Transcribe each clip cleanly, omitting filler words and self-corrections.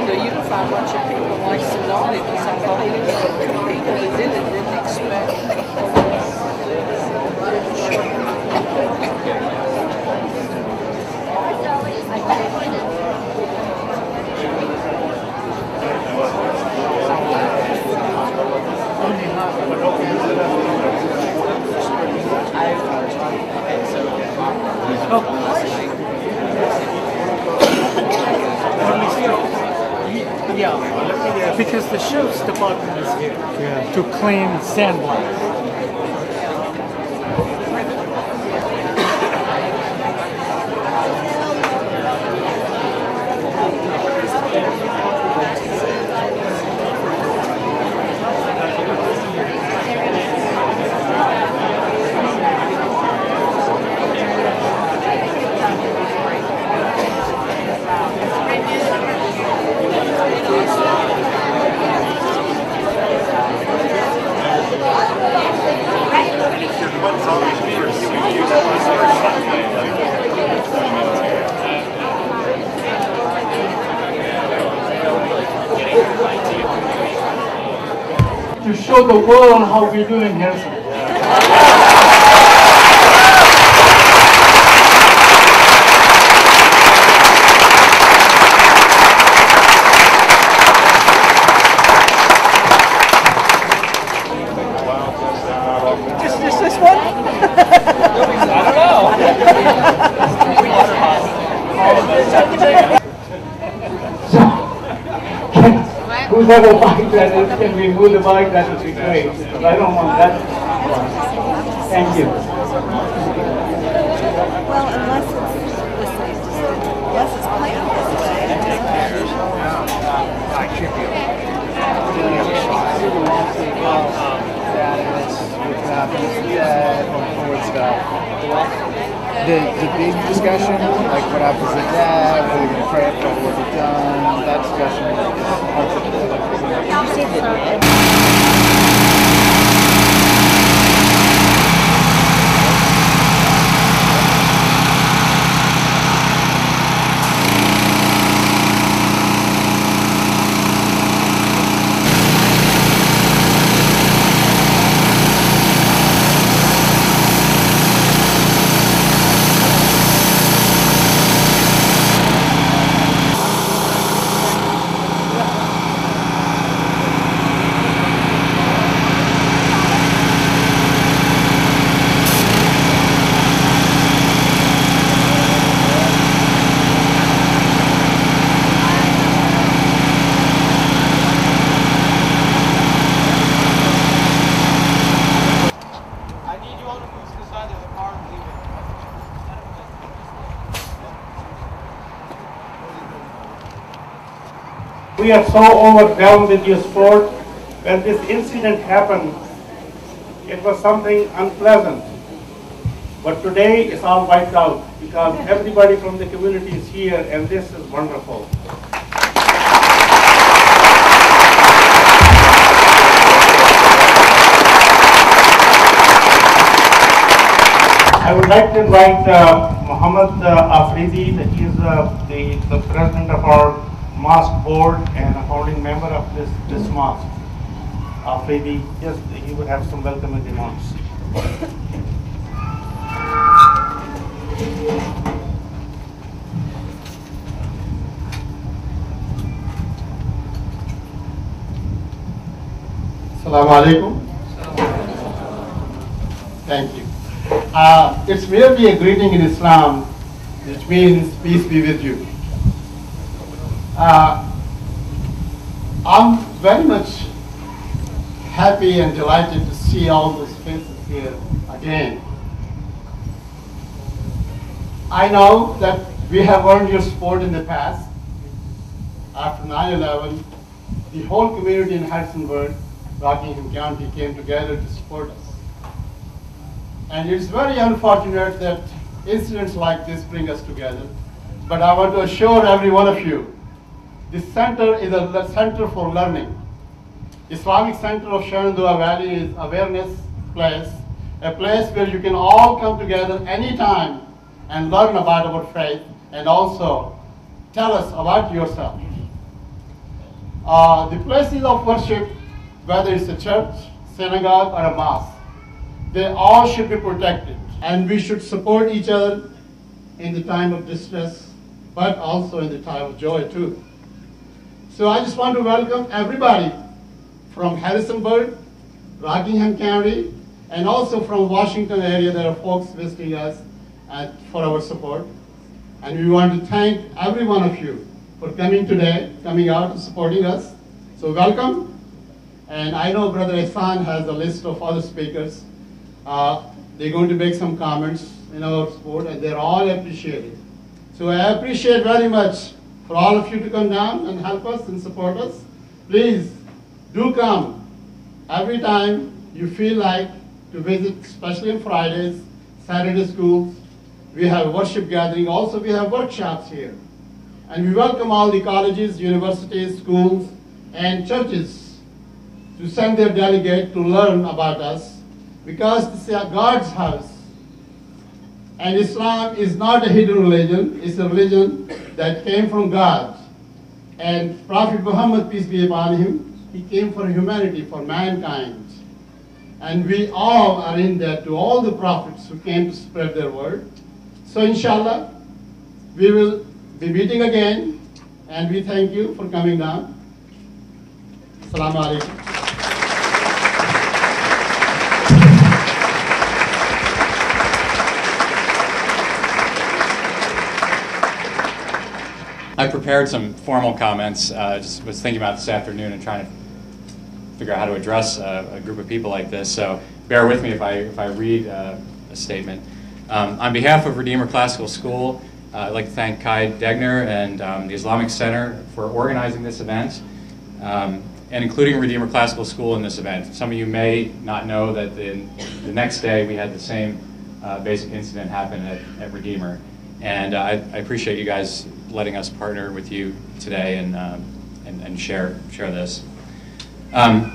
The unified bunch of people likes to know it was people that did it didn't expect. Yeah, because the sheriff's department is here to clean sandblast. To show the world how we do in Harrisonburg. Just this one? I don't know. Whoever bike that is, can we move the bike? That would be great. But I don't want that one. Thank you. Well, unless it's planned this way. The big discussion, like what happens to that, what are we going to pray for, what we've done, that discussion We are so overwhelmed with your support. When this incident happened, it was something unpleasant. But today it's all wiped out because everybody from the community is here and this is wonderful. I would like to invite Muhammad Afridi. He is the president of our mosque board and a founding member of this mosque. Afridi, yes, he would have some welcoming remarks. Assalamu alaikum. Thank you. It's merely a greeting in Islam, which means peace be with you. I'm very much happy and delighted to see all those faces here again. I know that we have earned your support in the past. After 9/11, the whole community in Harrisonburg, Rockingham County, came together to support us. And it's very unfortunate that incidents like this bring us together. But I want to assure every one of you, this center is a center for learning. Islamic Center of Shenandoah Valley is awareness place, a place where you can all come together anytime and learn about our faith and also tell us about yourself. The places of worship, whether it's a church, synagogue, or a mosque, they all should be protected. And we should support each other in the time of distress, but also in the time of joy too. So I just want to welcome everybody from Harrisonburg, Rockingham County, and also from Washington area. There are folks visiting us for our support. And we want to thank every one of you for coming today, coming out and supporting us. So welcome. And I know Brother Ihsan has a list of other speakers. They're going to make some comments in our support, and they're all appreciated. So I appreciate very much for all of you to come down and help us and support us. Please do come every time you feel like to visit, especially on Fridays, Saturday schools. We have worship gathering. Also, we have workshops here. And we welcome all the colleges, universities, schools, and churches to send their delegate to learn about us, because this is God's house. And Islam is not a hidden religion. It's a religion that came from God. And Prophet Muhammad, peace be upon him, he came for humanity, for mankind. And we all are in that to all the prophets who came to spread their word. So inshallah, we will be meeting again, and we thank you for coming down. Assalamu alaikum. I prepared some formal comments, just was thinking about this afternoon and trying to figure out how to address a group of people like this. So bear with me if I read a statement. On behalf of Redeemer Classical School, I'd like to thank Kai Degner and the Islamic Center for organizing this event, and including Redeemer Classical School in this event. Some of you may not know that the next day we had the same basic incident happen at Redeemer. And I appreciate you guys letting us partner with you today and share this. I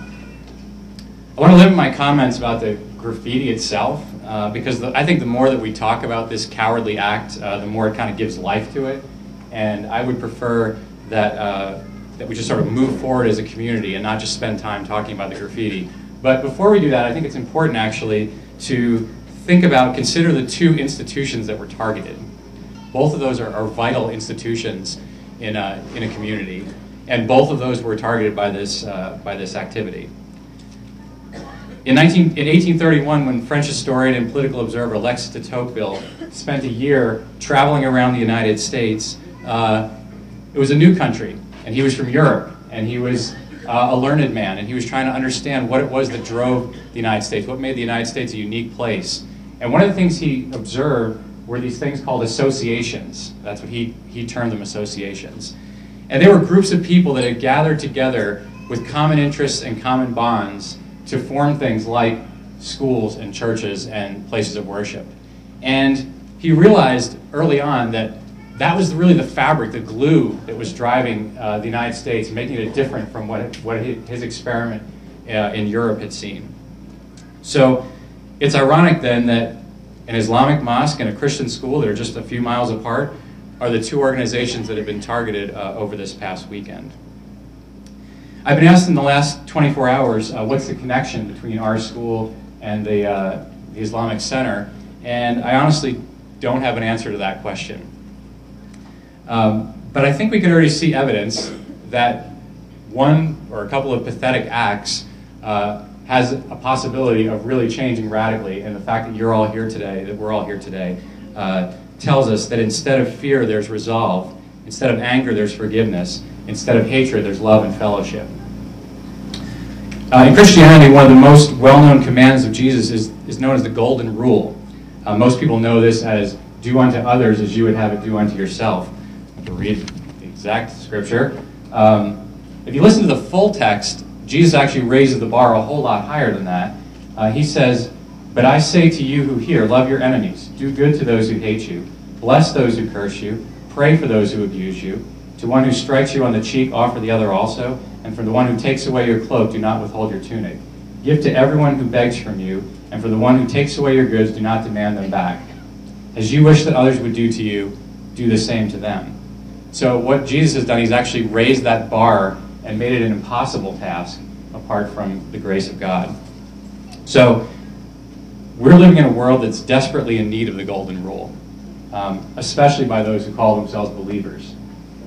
want to limit my comments about the graffiti itself, because I think the more that we talk about this cowardly act, the more it kind of gives life to it. And I would prefer that we just sort of move forward as a community and not just spend time talking about the graffiti. But before we do that, I think it's important actually to consider the two institutions that were targeted. Both of those are vital institutions in a community, and both of those were targeted by this activity. In 1831, when French historian and political observer Alexis de Tocqueville spent a year traveling around the United States, it was a new country, and he was from Europe, and he was a learned man, and he was trying to understand what it was that drove the United States, what made the United States a unique place. And one of the things he observed were these things called associations. That's what he termed them, associations. And they were groups of people that had gathered together with common interests and common bonds to form things like schools and churches and places of worship. And he realized early on that that was really the fabric, the glue that was driving the United States, making it different from what his experiment in Europe had seen. So it's ironic then that an Islamic mosque and a Christian school that are just a few miles apart are the two organizations that have been targeted over this past weekend. I've been asked in the last 24 hours, what's the connection between our school and the Islamic Center, and I honestly don't have an answer to that question. But I think we can already see evidence that one or a couple of pathetic acts has a possibility of really changing radically, and the fact that you're all here today, that we're all here today, tells us that instead of fear, there's resolve. Instead of anger, there's forgiveness. Instead of hatred, there's love and fellowship. In Christianity, one of the most well-known commands of Jesus is known as the Golden Rule. Most people know this as, do unto others as you would have it do unto yourself. I have to read the exact scripture. If you listen to the full text, Jesus actually raises the bar a whole lot higher than that. He says, But I say to you who hear, love your enemies, do good to those who hate you, bless those who curse you, pray for those who abuse you. To one who strikes you on the cheek, offer the other also, and from the one who takes away your cloak, do not withhold your tunic. Give to everyone who begs from you, and for the one who takes away your goods, do not demand them back. As you wish that others would do to you, do the same to them. So what Jesus has done, he's actually raised that bar and made it an impossible task apart from the grace of God. So we're living in a world that's desperately in need of the golden rule, especially by those who call themselves believers.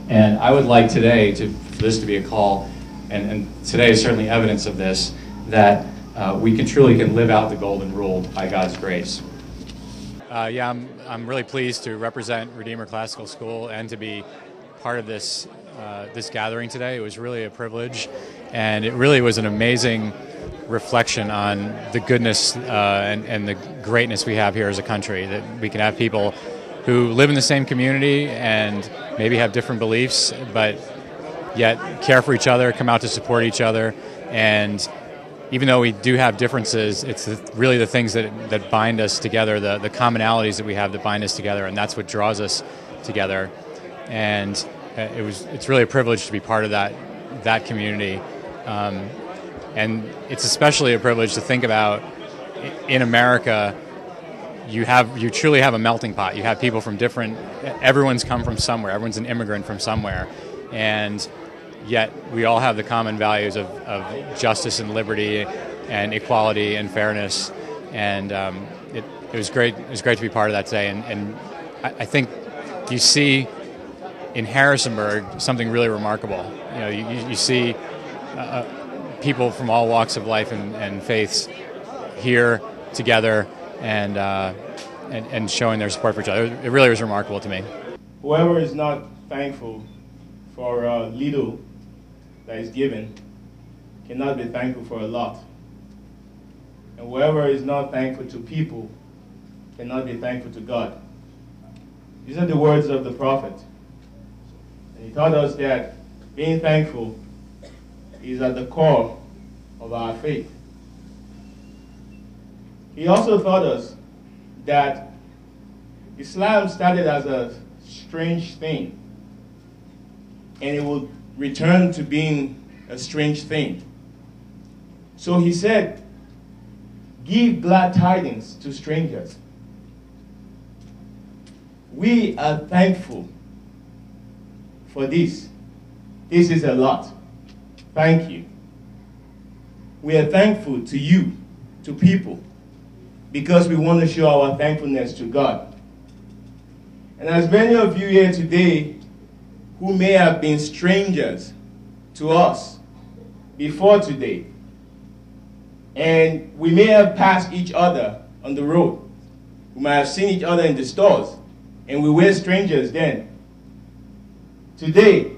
And I would like today for this to be a call, and today is certainly evidence of this, that we truly can live out the golden rule by God's grace. Yeah, I'm really pleased to represent Redeemer Classical School and to be part of this this gathering today. It was really a privilege, and it really was an amazing reflection on the goodness and the greatness we have here as a country, that we can have people who live in the same community and maybe have different beliefs, but yet care for each other, come out to support each other. And even though we do have differences, it's really the things that bind us together, the commonalities that we have that bind us together, and that's what draws us together. And it's really a privilege to be part of that community. And it's especially a privilege to think about in America, you truly have a melting pot. You have people from everyone's come from somewhere, everyone's an immigrant from somewhere, and yet we all have the common values of justice and liberty and equality and fairness. And it was great. It was great to be part of that today. And I think you see in Harrisonburg something really remarkable. You know, you see people from all walks of life and faiths here together and showing their support for each other. It really was remarkable to me. Whoever is not thankful for little that is given cannot be thankful for a lot. And whoever is not thankful to people cannot be thankful to God. These are the words of the prophet. And he taught us that being thankful is at the core of our faith. He also taught us that Islam started as a strange thing, and it will return to being a strange thing. So he said, give glad tidings to strangers. We are thankful for this. This is a lot. Thank you. We are thankful to you, to people, because we want to show our thankfulness to God. And as many of you here today who may have been strangers to us before today, and we may have passed each other on the road, we might have seen each other in the stores, and we were strangers then. Today,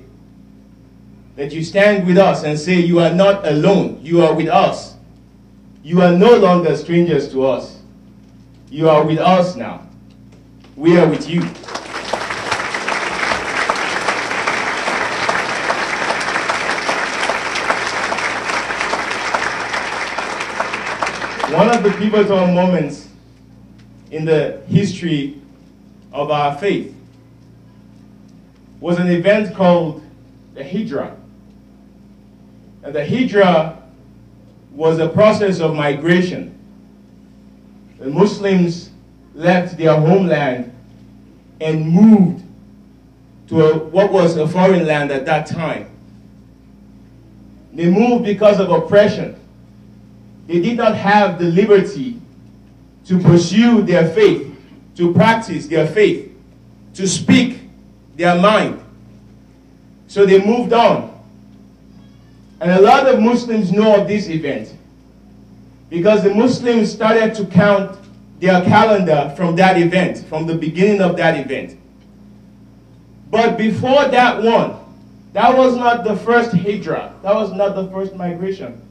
that you stand with us and say you are not alone, you are with us. You are no longer strangers to us. You are with us now. We are with you. One of the pivotal moments in the history of our faith was an event called the Hijrah. And the Hijrah was a process of migration. The Muslims left their homeland and moved to what was a foreign land at that time. They moved because of oppression. They did not have the liberty to pursue their faith, to practice their faith, to speak their mind. So they moved on. And a lot of Muslims know of this event because the Muslims started to count their calendar from that event, from the beginning of that event. But before that one, that was not the first hijrah. That was not the first migration.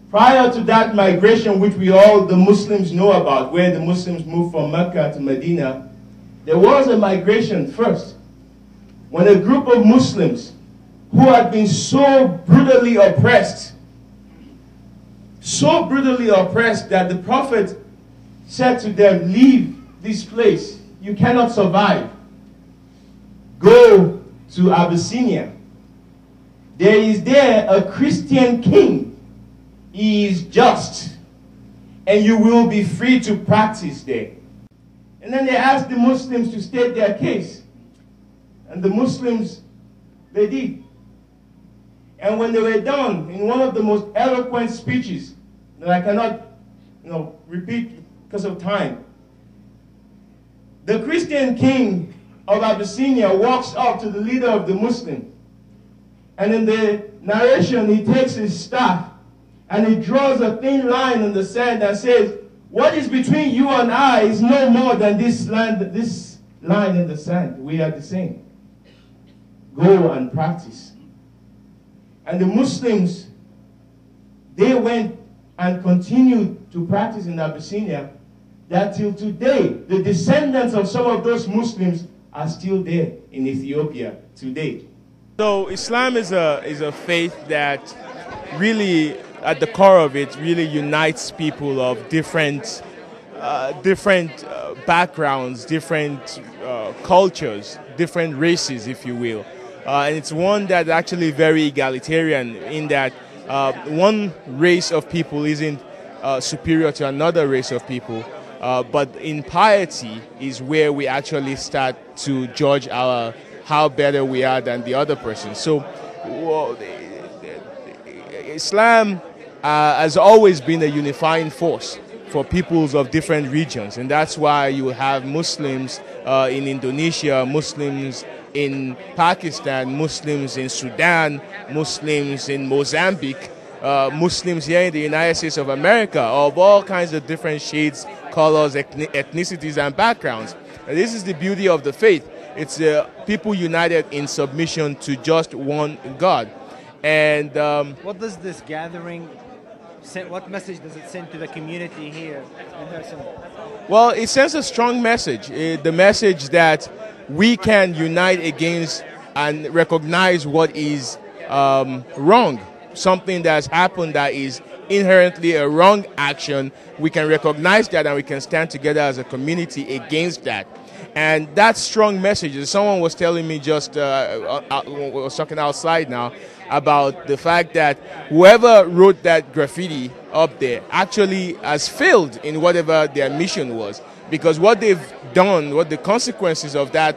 Prior to that migration, which the Muslims know about, where the Muslims moved from Mecca to Medina, there was a migration first, when a group of Muslims who had been so brutally oppressed, so brutally oppressed that the prophet said to them, leave this place. You cannot survive. Go to Abyssinia. There is there a Christian king. He is just. And you will be free to practice there. And then they asked the Muslims to state their case. And the Muslims, they did. And when they were done, in one of the most eloquent speeches that I cannot, repeat because of time, the Christian king of Abyssinia walks up to the leader of the Muslim. And in the narration, he takes his staff and he draws a thin line in the sand and says, what is between you and I is no more than this line in the sand. We are the same. Go and practice. And the Muslims, they went and continued to practice in Abyssinia, that till today, the descendants of some of those Muslims are still there in Ethiopia today. So Islam is a faith that really, at the core of it, really unites people of different backgrounds, different cultures, different races, if you will. And it's one that's actually very egalitarian in that one race of people isn't superior to another race of people. But in piety is where we actually start to judge how better we are than the other person. So Islam has always been a unifying force for peoples of different regions, and that's why you have Muslims in Indonesia, Muslims in Pakistan, Muslims in Sudan, Muslims in Mozambique, Muslims here in the United States of America, of all kinds of different shades, colors, ethnicities, and backgrounds. And this is the beauty of the faith. It's people united in submission to just one God. And what does this gathering send? What message does it send to the community here in Harrisonburg? Well, it sends a strong message. The message that we can unite against and recognize what is wrong. Something that's happened that is inherently a wrong action. We can recognize that and we can stand together as a community against that. And that strong message, someone was telling me just, was talking outside now, about the fact that whoever wrote that graffiti up there actually has failed in whatever their mission was. Because what they've done, what the consequences of that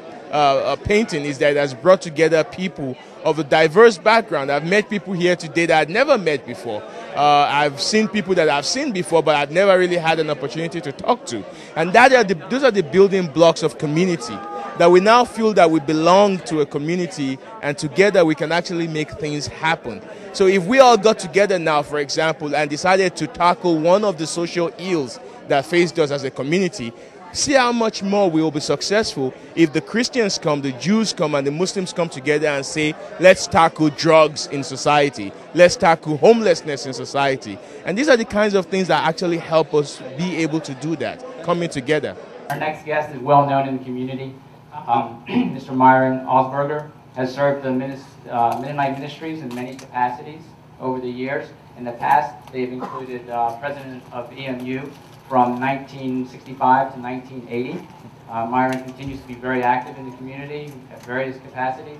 painting is that it has brought together people of a diverse background. I've met people here today that I'd never met before. I've seen people that I've seen before, but I've never really had an opportunity to talk to. And those are the building blocks of community, that we now feel that we belong to a community and together we can actually make things happen. So if we all got together now, for example, and decided to tackle one of the social ills that faced us as a community, see how much more we will be successful if the Christians come, the Jews come, and the Muslims come together and say, let's tackle drugs in society. Let's tackle homelessness in society. And these are the kinds of things that actually help us be able to do that, coming together. Our next guest is well known in the community. Mr. Myron Osberger has served the Mennonite Ministries in many capacities over the years. In the past, they've included president of EMU from 1965 to 1980. Myron continues to be very active in the community at various capacities,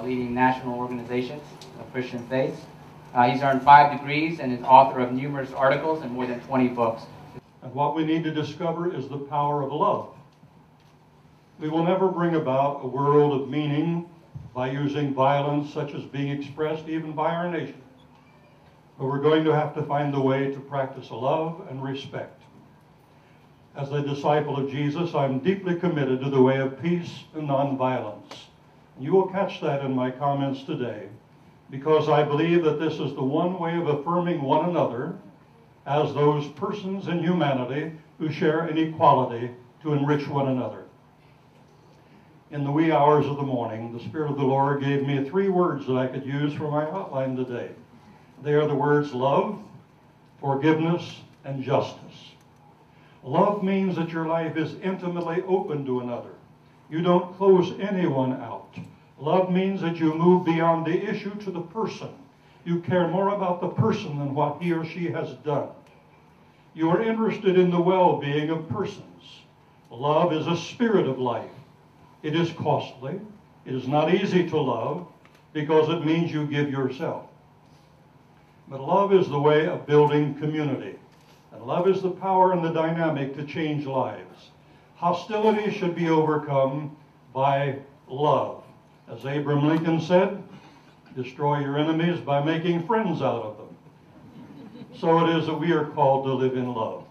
leading national organizations of Christian faith. He's earned 5 degrees and is author of numerous articles and more than 20 books. And what we need to discover is the power of love. We will never bring about a world of meaning by using violence such as being expressed even by our nation. But we're going to have to find the way to practice love and respect. As a disciple of Jesus, I'm deeply committed to the way of peace and nonviolence. You will catch that in my comments today, because I believe that this is the one way of affirming one another as those persons in humanity who share an equality to enrich one another. In the wee hours of the morning, the Spirit of the Lord gave me 3 words that I could use for my outline today. They are the words love, forgiveness, and justice. Love means that your life is intimately open to another. You don't close anyone out. Love means that you move beyond the issue to the person. You care more about the person than what he or she has done. You are interested in the well-being of persons. Love is a spirit of life. It is costly. It is not easy to love because it means you give yourself. But love is the way of building community. And love is the power and the dynamic to change lives. Hostility should be overcome by love. As Abraham Lincoln said, destroy your enemies by making friends out of them. So it is that we are called to live in love.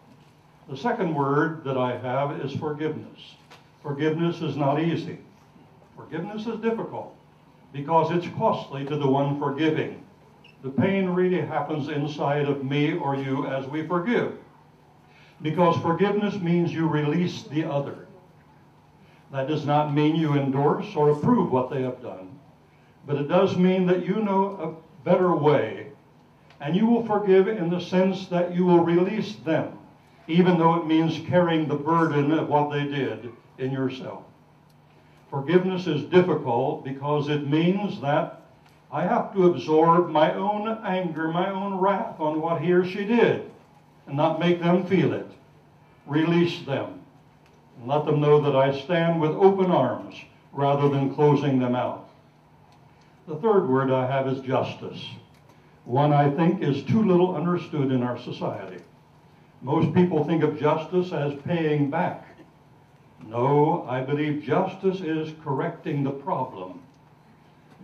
The second word that I have is forgiveness. Forgiveness is not easy. Forgiveness is difficult because it's costly to the one forgiving. The pain really happens inside of me or you as we forgive. Because forgiveness means you release the other. That does not mean you endorse or approve what they have done. But it does mean that you know a better way. And you will forgive in the sense that you will release them, even though it means carrying the burden of what they did in yourself. Forgiveness is difficult because it means that I have to absorb my own anger, my own wrath on what he or she did, and not make them feel it. Release them, and let them know that I stand with open arms rather than closing them out. The third word I have is justice. One I think is too little understood in our society. Most people think of justice as paying back. No, I believe justice is correcting the problem.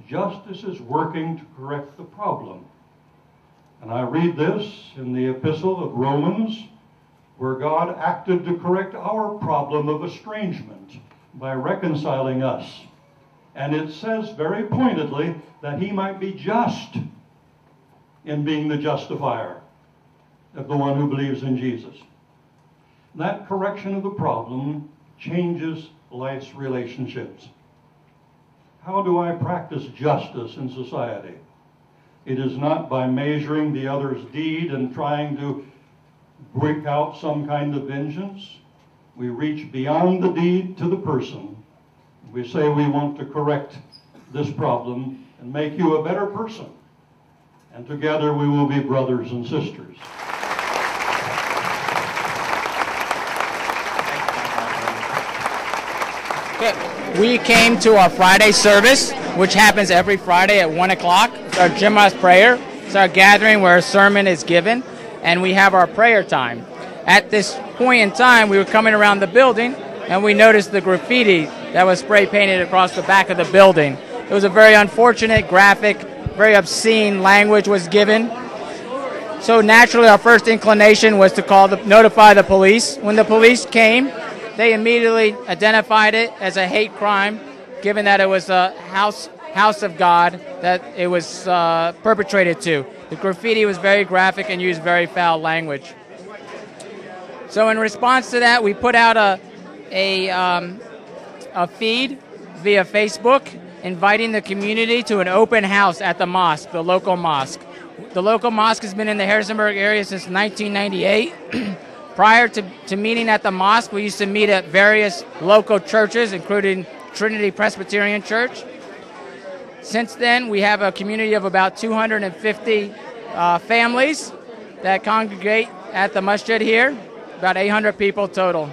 Justice is working to correct the problem. And I read this in the epistle of Romans, where God acted to correct our problem of estrangement by reconciling us. And it says very pointedly that he might be just in being the justifier of the one who believes in Jesus. That correction of the problem changes life's relationships. How do I practice justice in society? It is not by measuring the other's deed and trying to break out some kind of vengeance. We reach beyond the deed to the person. We say we want to correct this problem and make you a better person. And together we will be brothers and sisters. Okay. We came to our Friday service, which happens every Friday at 1 o'clock. It's our Jumu'ah prayer. It's our gathering where a sermon is given, and we have our prayer time. At this point in time, we were coming around the building, and we noticed the graffiti that was spray painted across the back of the building. It was a very unfortunate, graphic, very obscene language was given. So naturally, our first inclination was to notify the police. When the police came, they immediately identified it as a hate crime, given that it was a house of God that it was perpetrated to. The graffiti was very graphic and used very foul language. So in response to that, we put out a feed via Facebook inviting the community to an open house at the mosque, the local mosque. The local mosque has been in the Harrisonburg area since 1998. Prior to meeting at the mosque, we used to meet at various local churches, including Trinity Presbyterian Church. Since then, we have a community of about 250 families that congregate at the masjid here, about 800 people total.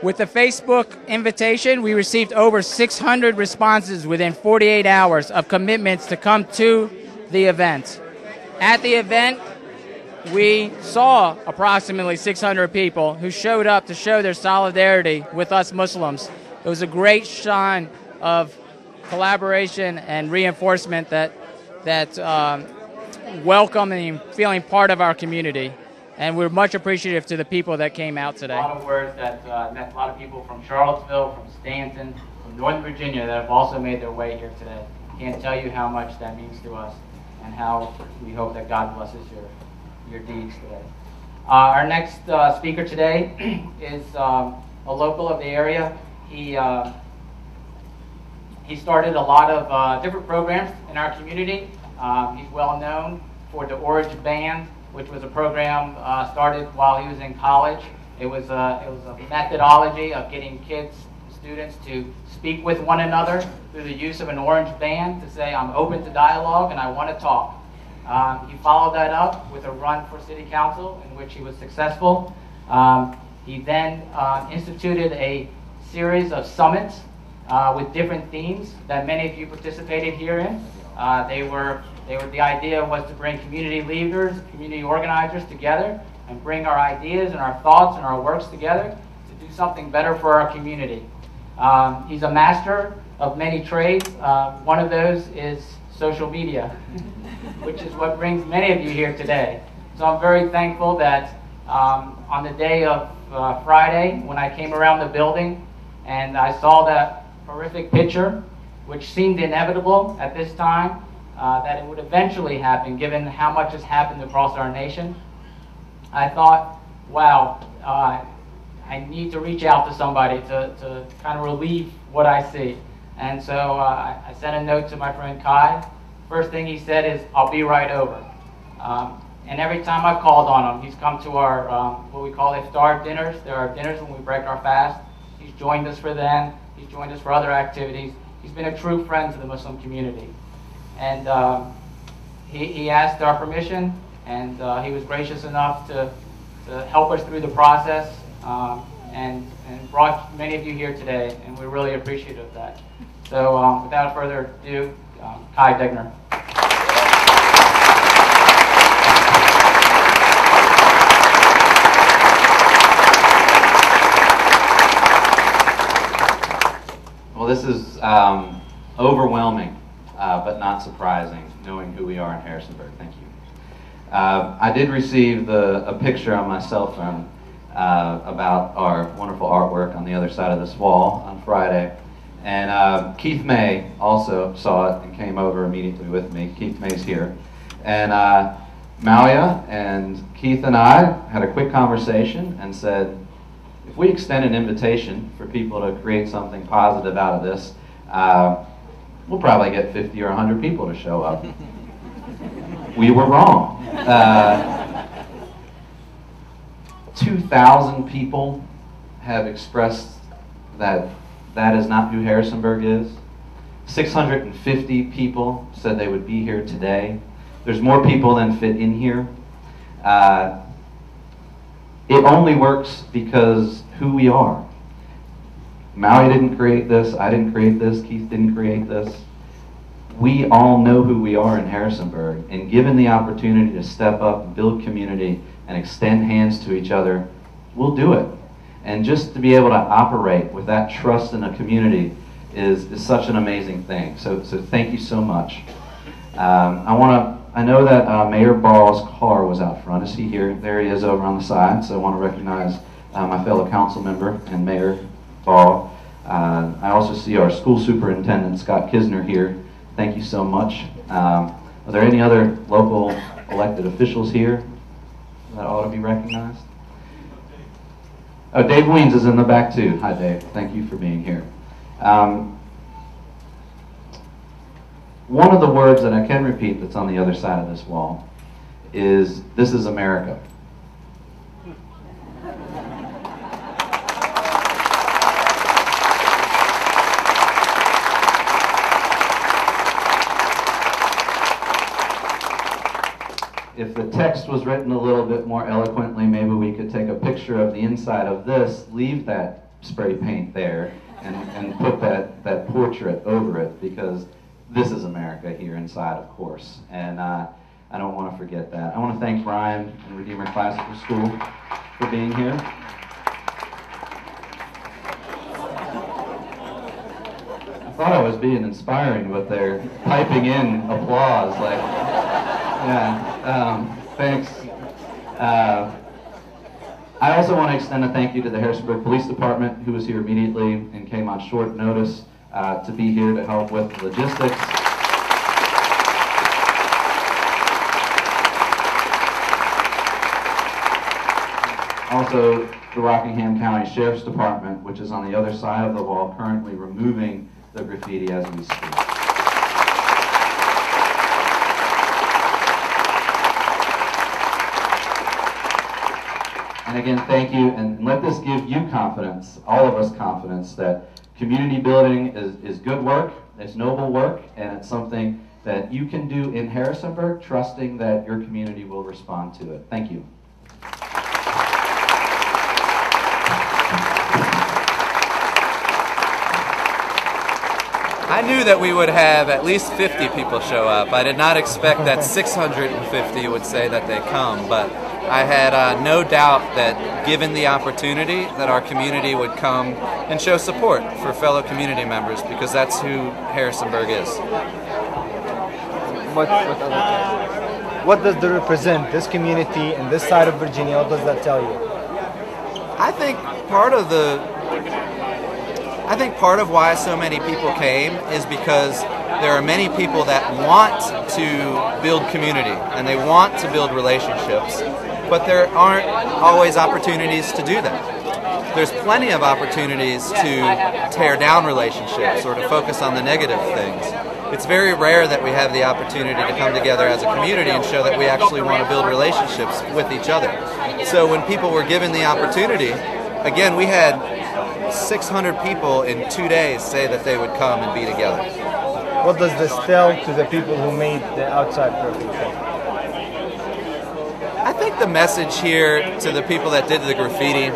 With the Facebook invitation, we received over 600 responses within 48 hours of commitments to come to the event. At the event, we saw approximately 600 people who showed up to show their solidarity with us Muslims. It was a great sign of collaboration and reinforcement that welcoming and feeling part of our community. And we're much appreciative to the people that came out today. A lot of words that met a lot of people from Charlottesville, from Stanton, from Northern Virginia that have also made their way here today. Can't tell you how much that means to us and how we hope that God blesses your deeds today. Our next speaker today is a local of the area. He started a lot of different programs in our community. He's well known for the Origin Band, which was a program started while he was in college. It was a methodology of getting kids, students to speak with one another through the use of an orange band to say, I'm open to dialogue and I want to talk. He followed that up with a run for city council in which he was successful. He then instituted a series of summits with different themes that many of you participated here in. The idea was to bring community leaders, community organizers together and bring our ideas and our thoughts and our works together to do something better for our community. He's a master of many trades. One of those is social media, which is what brings many of you here today. So I'm very thankful that on the day of Friday, when I came around the building and I saw that horrific picture, which seemed inevitable at this time, that it would eventually happen given how much has happened across our nation, I thought, wow, I need to reach out to somebody to kind of relieve what I see. And so I sent a note to my friend Kai. First thing he said is, I'll be right over. And every time I've called on him, he's come to our, what we call iftar dinners. There are dinners when we break our fast. He's joined us for them. He's joined us for other activities. He's been a true friend to the Muslim community. And he asked our permission, and he was gracious enough to help us through the process and brought many of you here today, and we're really appreciative of that. So without further ado, Kai Degner. Well, this is overwhelming, but not surprising, knowing who we are in Harrisonburg. Thank you. I did receive a picture on my cell phone about our wonderful artwork on the other side of this wall on Friday. And Keith May also saw it and came over immediately with me. Keith May's here. And Malia and Keith and I had a quick conversation and said, if we extend an invitation for people to create something positive out of this, we'll probably get 50 or 100 people to show up. We were wrong. 2,000 people have expressed that that is not who Harrisonburg is. 650 people said they would be here today. There's more people than fit in here. It only works because who we are. Maui didn't create this, I didn't create this, Keith didn't create this. We all know who we are in Harrisonburg, and given the opportunity to step up and build community and extend hands to each other, we'll do it. And just to be able to operate with that trust in a community is such an amazing thing. So thank you so much. I know that Mayor Ball's car was out front. Is he here? There he is over on the side. So I want to recognize my fellow council member and Mayor Ball. I also see our school superintendent, Scott Kisner, here. Thank you so much. Are there any other local elected officials here that ought to be recognized? Oh, Dave Weens is in the back too. Hi, Dave. Thank you for being here. One of the words that I can repeat that's on the other side of this wall is, "This is America." If the text was written a little bit more eloquently, maybe we could take a picture of the inside of this, leave that spray paint there, and put that portrait over it, because this is America here inside, of course. And I don't want to forget that. I want to thank Brian and Redeemer Classical School for being here. I thought I was being inspiring with their piping in applause, like, yeah, thanks. I also want to extend a thank you to the Harrisonburg Police Department, who was here immediately and came on short notice to be here to help with logistics. Also, the Rockingham County Sheriff's Department, which is on the other side of the wall, currently removing the graffiti as we speak. And again, thank you, and let this give you confidence, all of us confidence, that community building is good work, it's noble work, and it's something that you can do in Harrisonburg, trusting that your community will respond to it. Thank you. I knew that we would have at least 50 people show up. I did not expect that 650 would say that they come, but I had no doubt that given the opportunity that our community would come and show support for fellow community members, because that's who Harrisonburg is. What does it represent, this community and this side of Virginia? What does that tell you? I think part of why so many people came is because there are many people that want to build community and they want to build relationships, but there aren't always opportunities to do that. There's plenty of opportunities to tear down relationships or to focus on the negative things. It's very rare that we have the opportunity to come together as a community and show that we actually want to build relationships with each other. So when people were given the opportunity, again, we had 600 people in 2 days say that they would come and be together. What does this tell to the people who made the outside graffiti? I think the message here to the people that did the graffiti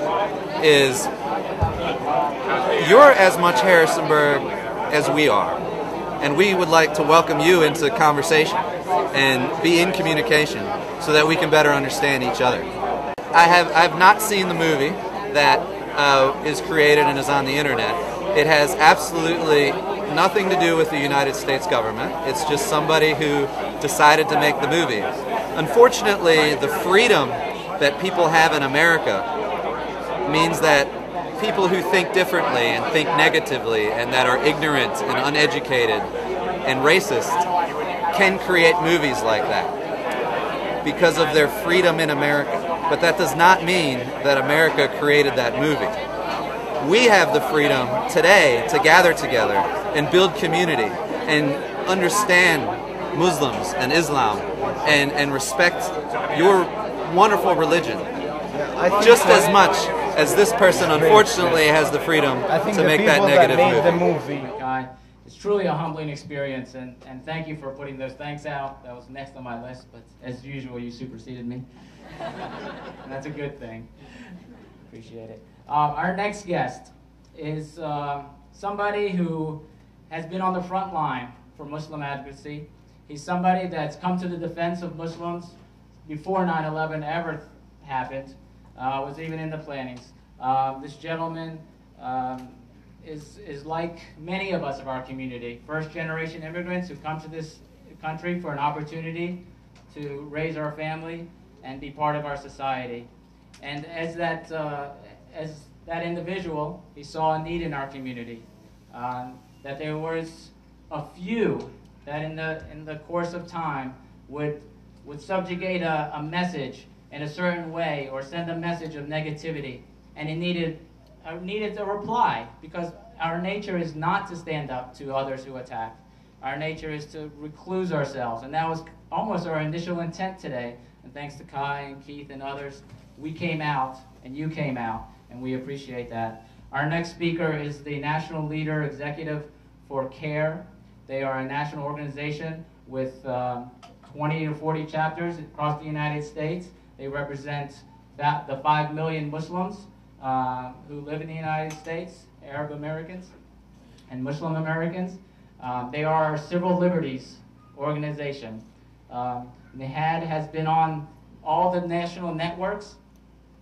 is you're as much Harrisonburg as we are, and we would like to welcome you into conversation and be in communication so that we can better understand each other. I have not seen the movie that is created and is on the internet. It has absolutely nothing to do with the United States government. It's just somebody who decided to make the movie. Unfortunately, the freedom that people have in America means that people who think differently and think negatively and that are ignorant and uneducated and racist can create movies like that because of their freedom in America. But that does not mean that America created that movie. We have the freedom today to gather together and build community and understand Muslims and Islam and respect your wonderful religion just as much as this person unfortunately has the freedom to make that negative movie. It's truly a humbling experience, and thank you for putting those thanks out. That was next on my list, but as usual, you superseded me. And that's a good thing. Appreciate it. Our next guest is somebody who has been on the front line for Muslim advocacy. He's somebody that's come to the defense of Muslims before 9/11 ever happened, was even in the plannings. This gentleman is like many of us of our community, first-generation immigrants who come to this country for an opportunity to raise our family and be part of our society. And as that individual, he saw a need in our community, that there was a few that in the course of time would subjugate a message in a certain way or send a message of negativity, and he needed a reply, because our nature is not to stand up to others who attack. Our nature is to recluse ourselves, and that was almost our initial intent today. And thanks to Kai and Keith and others, we came out and you came out, and we appreciate that. Our next speaker is the National Leader Executive for CARE. They are a national organization with 20 to 40 chapters across the United States. They represent the 5 million Muslims who live in the United States, Arab Americans and Muslim Americans. They are a civil liberties organization. Nihad has been on all the national networks.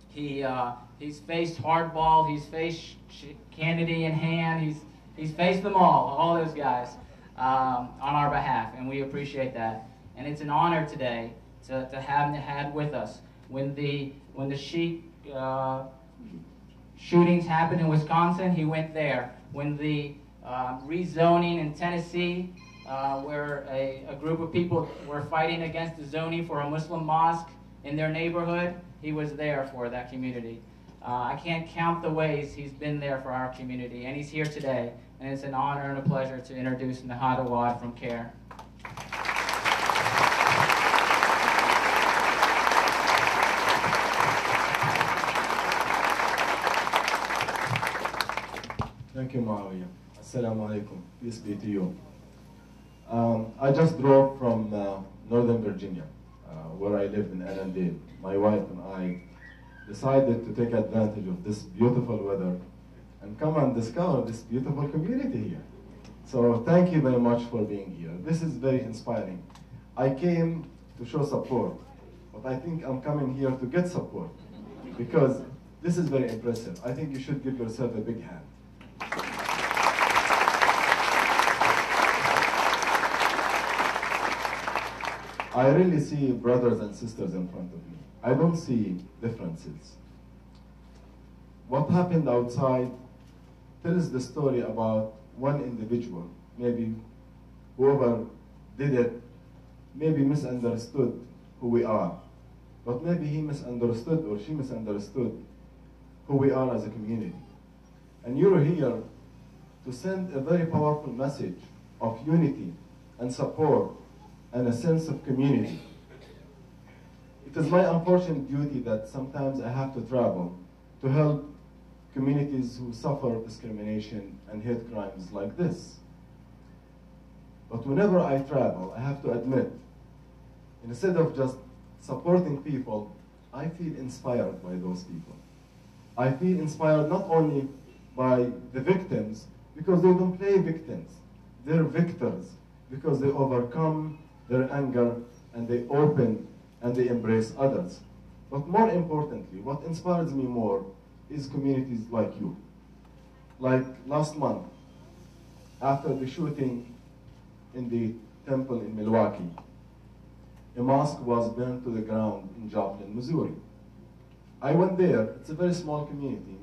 He's faced hardball, he's faced Kennedy in hand, he's faced them all those guys on our behalf, and we appreciate that. And it's an honor today to have Nihad with us. When the Sheik shootings happened in Wisconsin, he went there. When the rezoning in Tennessee, where a group of people were fighting against the zoning for a Muslim mosque in their neighborhood, he was there for that community. I can't count the ways he's been there for our community, and he's here today. And it's an honor and a pleasure to introduce Nihad Awad from CARE. Thank you, Muawiyah. Assalamu alaikum. Peace be to you. I just drove from Northern Virginia, where I live in Annandale. My wife and I decided to take advantage of this beautiful weather and come and discover this beautiful community here. So thank you very much for being here. This is very inspiring. I came to show support, but I think I'm coming here to get support because this is very impressive. I think you should give yourself a big hand. I really see brothers and sisters in front of me. I don't see differences. What happened outside tells the story about one individual. Maybe whoever did it maybe misunderstood who we are. But maybe he misunderstood or she misunderstood who we are as a community. And you're here to send a very powerful message of unity and support and a sense of community. It is my unfortunate duty that sometimes I have to travel to help communities who suffer discrimination and hate crimes like this. But whenever I travel, I have to admit, instead of just supporting people, I feel inspired by those people. I feel inspired not only by the victims, because they don't play victims. They're victors, because they overcome their anger and they open and they embrace others. But more importantly, what inspires me more is communities like you. Like last month, after the shooting in the temple in Milwaukee, a mosque was burned to the ground in Joplin, Missouri. I went there. It's a very small community,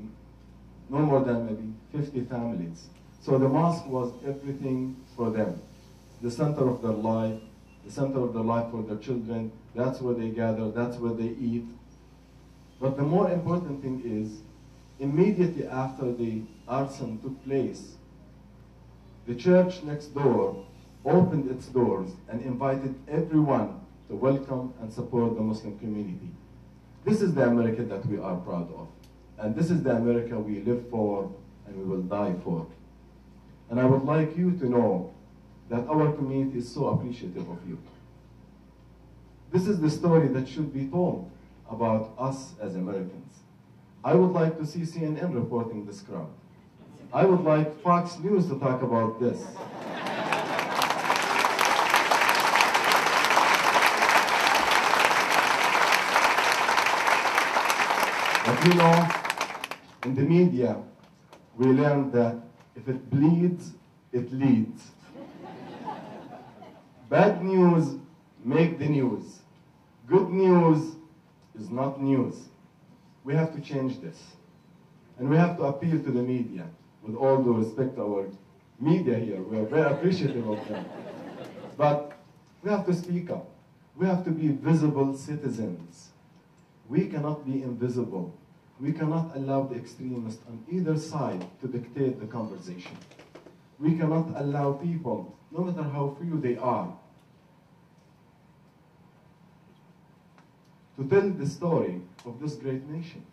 no more than maybe 50 families. So the mosque was everything for them. The center of their life, the center of their life for their children. That's where they gather, that's where they eat. But the more important thing is, immediately after the arson took place, the church next door opened its doors and invited everyone to welcome and support the Muslim community. This is the America that we are proud of. And this is the America we live for and we will die for. And I would like you to know that our community is so appreciative of you. This is the story that should be told about us as Americans. I would like to see CNN reporting this crowd. I would like Fox News to talk about this. But you know, in the media, we learned that if it bleeds, it leads. Bad news make the news. Good news is not news. We have to change this. And we have to appeal to the media. With all due respect to our media here, we are very appreciative of them. But we have to speak up. We have to be visible citizens. We cannot be invisible. We cannot allow the extremists on either side to dictate the conversation. We cannot allow people, no matter how few they are, to tell the story of this great nation.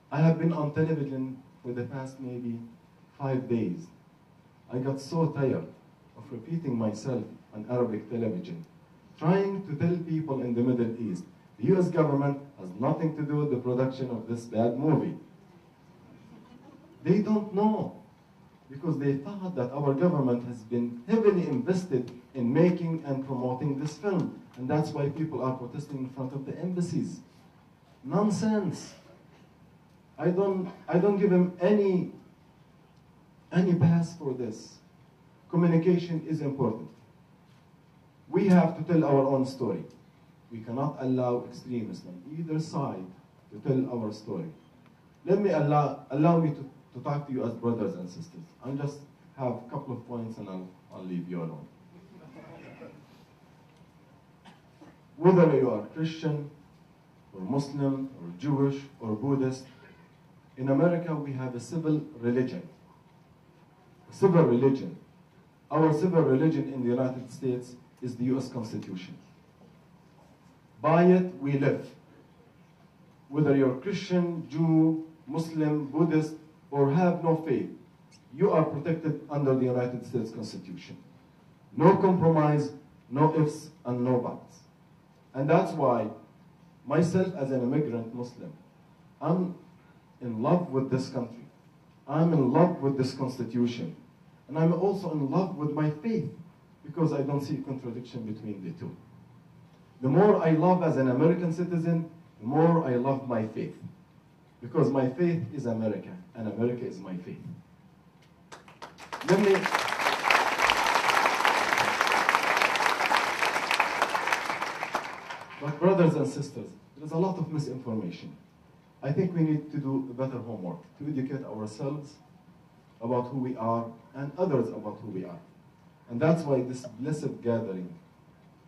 I have been on television for the past maybe 5 days. I got so tired of repeating myself on Arabic television, trying to tell people in the Middle East, the US government has nothing to do with the production of this bad movie. They don't know, because they thought that our government has been heavily invested in making and promoting this film. And that's why people are protesting in front of the embassies. Nonsense. I don't give them any pass for this. Communication is important. We have to tell our own story. We cannot allow extremists on either side to tell our story. Let me allow me to talk to you as brothers and sisters. I'll just have a couple of points and I'll leave you alone. Whether you are Christian, or Muslim, or Jewish, or Buddhist, in America we have a civil religion. A civil religion. Our civil religion in the United States is the US Constitution. By it we live. Whether you're Christian, Jew, Muslim, Buddhist, or have no faith, you are protected under the United States Constitution. No compromise, no ifs and no buts. And that's why myself as an immigrant Muslim, I'm in love with this country. I'm in love with this Constitution. And I'm also in love with my faith because I don't see a contradiction between the two. The more I love as an American citizen, the more I love my faith. Because my faith is America, and America is my faith. Let me... But brothers and sisters, there's a lot of misinformation. I think we need to do better homework, to educate ourselves about who we are and others about who we are. And that's why this blessed gathering,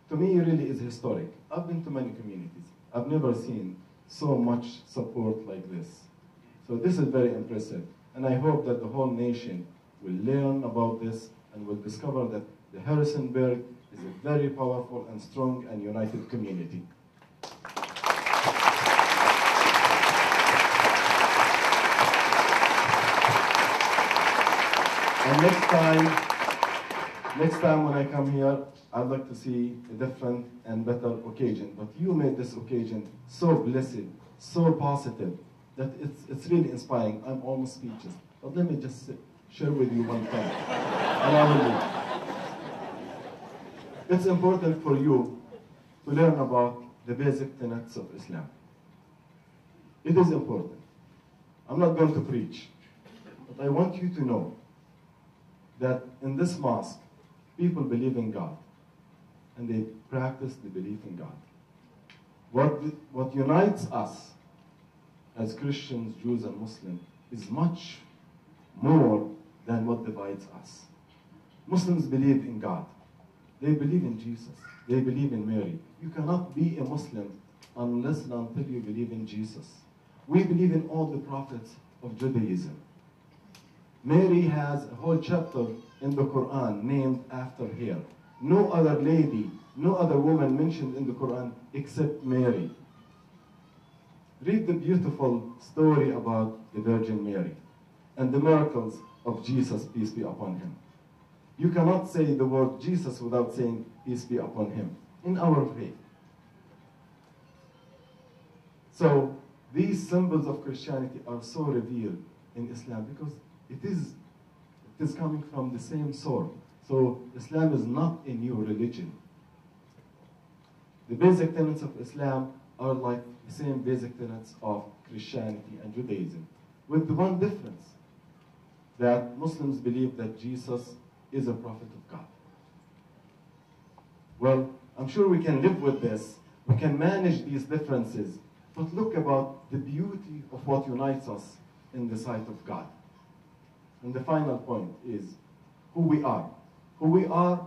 to me, really is historic. I've been to many communities. I've never seen so much support like this. So this is very impressive. And I hope that the whole nation will learn about this and will discover that the Harrisonburg is a very powerful and strong and united community. And next time when I come here, I'd like to see a different and better occasion. But you made this occasion so blessed, so positive, that it's really inspiring. I'm almost speechless. But let me just share with you one thing, and I will leave. It's important for you to learn about the basic tenets of Islam. It is important. I'm not going to preach, but I want you to know that in this mosque, people believe in God, and they practice the belief in God. What unites us as Christians, Jews, and Muslims is much more than what divides us. Muslims believe in God. They believe in Jesus. They believe in Mary. You cannot be a Muslim unless and until you believe in Jesus. We believe in all the prophets of Judaism. Mary has a whole chapter in the Quran named after her. No other lady, no other woman mentioned in the Quran except Mary. Read the beautiful story about the Virgin Mary and the miracles of Jesus, peace be upon him. You cannot say the word Jesus without saying peace be upon him in our faith. So these symbols of Christianity are so revered in Islam because it is coming from the same source. So Islam is not a new religion. The basic tenets of Islam are like the same basic tenets of Christianity and Judaism, with the one difference that Muslims believe that Jesus is a prophet of God. Well, I'm sure we can live with this. We can manage these differences. But look about the beauty of what unites us in the sight of God. And the final point is who we are. Who we are,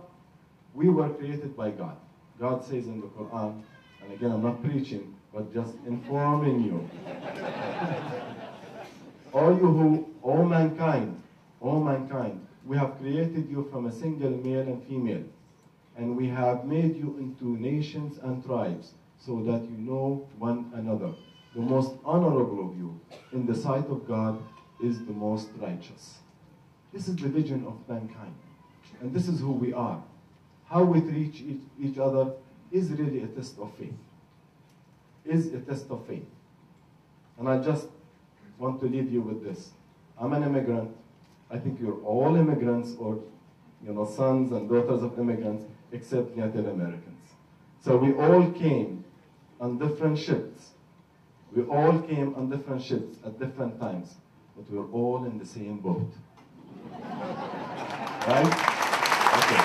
we were created by God. God says in the Quran, and again, I'm not preaching, but just informing you. all mankind, we have created you from a single male and female. And we have made you into nations and tribes so that you know one another. The most honorable of you in the sight of God is the most righteous. This is the vision of mankind. And this is who we are. How we treat each other is really a test of faith. Is a test of faith. And I just want to leave you with this. I'm an immigrant. I think you're all immigrants or sons and daughters of immigrants except Native Americans. So we all came on different ships. We all came on different ships at different times, but we're all in the same boat. Right? Okay.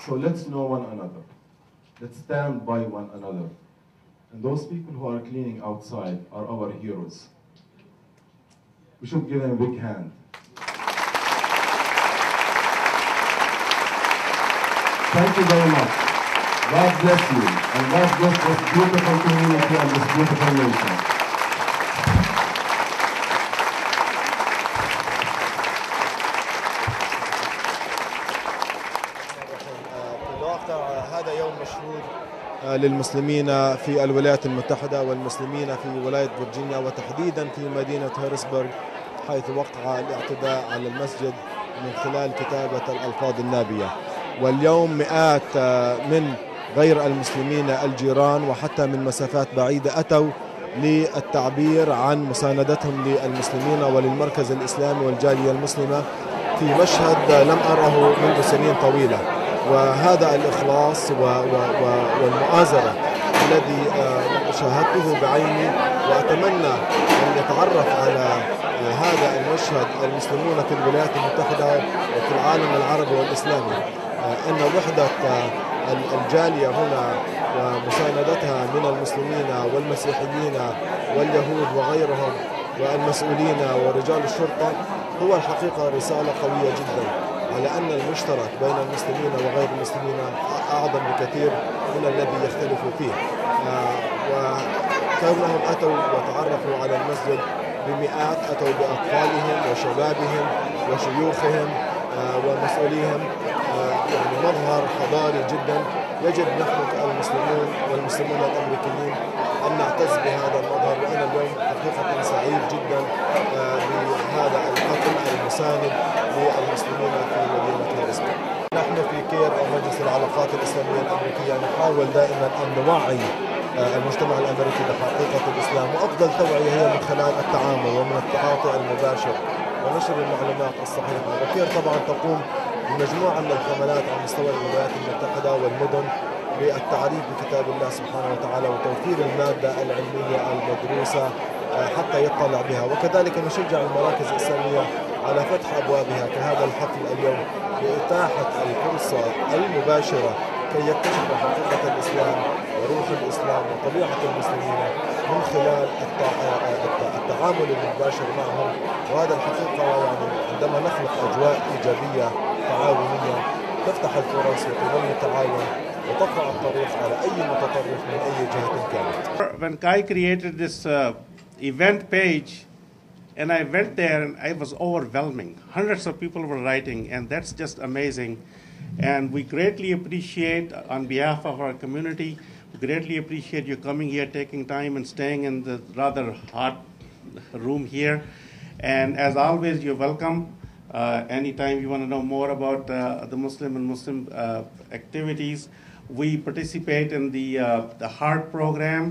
So let's know one another. Let's stand by one another. And those people who are cleaning outside are our heroes. We should give them a big hand. Thank you very much. God bless you. And God bless this beautiful community and this beautiful nation. في الواقع هذا يوم مشهود للمسلمين في الولايات المتحدة والمسلمين في ولاية فيرجينيا وتحديدا في مدينة هاريسبرغ، حيث وقع الاعتداء على المسجد من خلال كتابة الألفاظ النابية. واليوم مئات من غير المسلمين الجيران وحتى من مسافات بعيدة أتوا للتعبير عن مساندتهم للمسلمين وللمركز الإسلامي والجالية المسلمة في مشهد لم أره منذ سنين طويلة. وهذا الإخلاص والمؤازرة الذي شاهدته بعيني، وأتمنى أن يتعرف على هذا المشهد المسلمون في الولايات المتحدة وفي العالم العربي والإسلامي، أن وحدة الجالية هنا ومساندتها من المسلمين والمسيحيين واليهود وغيرهم والمسؤولين ورجال الشرطة هو الحقيقة رسالة قوية جدا على أن المشترك بين المسلمين وغير المسلمين أعظم بكثير من الذي يختلف فيه. وكونهم أتوا وتعرفوا على المسجد بمئات، أتوا بأطفالهم وشبابهم وشيوخهم ومسؤوليهم، يعني مظهر حضاري جدا. يجب نحن كالمسلمون والمسلمون الأمريكيين أن نعتز بهذا المظهر. وأنا اليوم حقيقة سعيد جدا بهذا الحفل المساند للمسلمين في مدينة هاريسبرغ. نحن في كير أو مجلس العلاقات الإسلامية الأمريكية نحاول دائما أن نوعي المجتمع الأمريكي بحقيقة الإسلام، وأفضل توعية هي من خلال التعامل ومن التعاطي المباشر ونشر المعلومات الصحيحة. وكير طبعا تقوم بمجموعة من الحملات على مستوى الولايات المتحدة والمدن بالتعريف بكتاب الله سبحانه وتعالى وتوفير المادة العلمية المدروسة حتى يطلع بها. وكذلك نشجع المراكز الإسلامية على فتح أبوابها كهذا الحفل اليوم لإتاحة الفرصة المباشرة كي يكتشفوا حقيقة الإسلام وروح الإسلام وطبيعة المسلمين من خلال التعامل المباشر معهم. وهذا الحقيقة يعني عندما نخلق أجواء إيجابية تعاونية تفتح الفرص وتنمي التعاون وتقطع الطريق على أي متطرف من أي جهة كانت. When Kai created this event page, and I went there and I was overwhelming. Hundreds of people were writing, and that's just amazing. And we greatly appreciate, on behalf of our community, we greatly appreciate you coming here, taking time and staying in the rather hot room here. And as always, you're welcome. Anytime you want to know more about the Muslim and Muslim activities, we participate in the HEART program.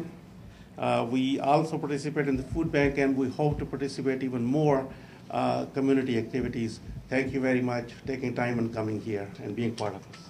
We also participate in the food bank, and we hope to participate even more community activities. Thank you very much for taking time and coming here and being part of this.